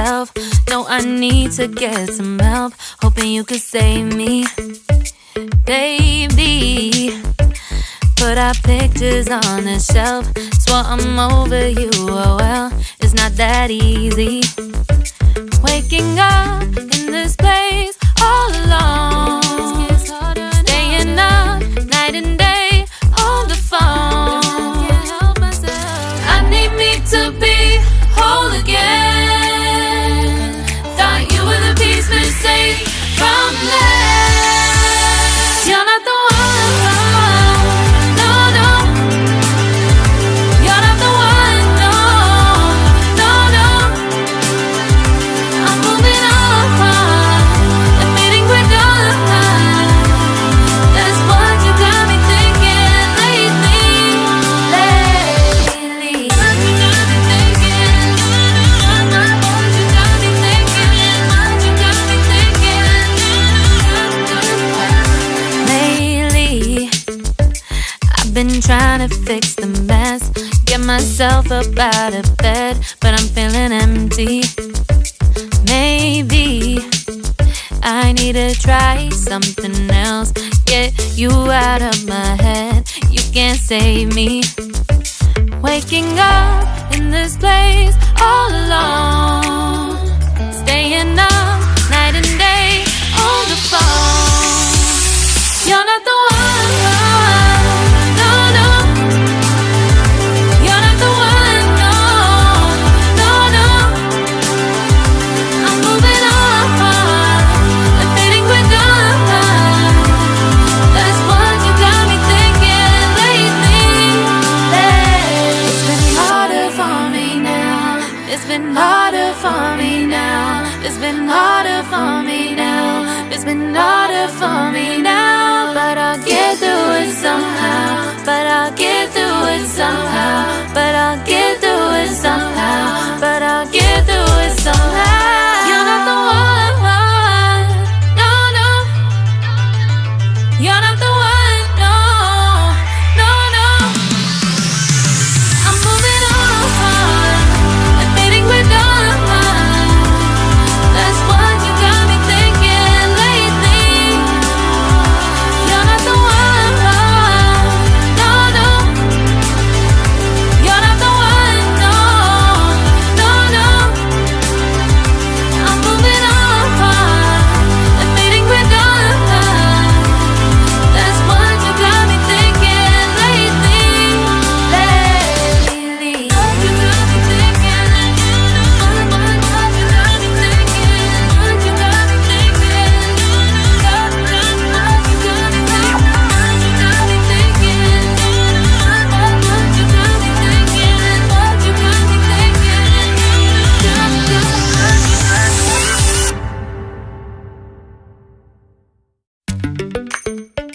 myself. No, I need to get some help. Hoping you could save me, baby. Put our pictures on the shelf. Swore I'm over you, oh well, it's not that easy. Waking up in this place all alone, staying up night and day on the phone. I need me to be whole again. Thought you were the piece missing from last. You're not the one. Been trying to fix the mess, get myself up out of bed, but I'm feeling empty. Maybe I need to try something else, get you out of my head. You can't save me. Waking up in this place all alone, staying up night and day on the phone. You're not the one. It's been harder for me now. It's been harder for me now. It's been harder for me now. But I'll get through it somehow. But I'll get through it somehow. But I'll get through it somehow. But I'll get through it somehow.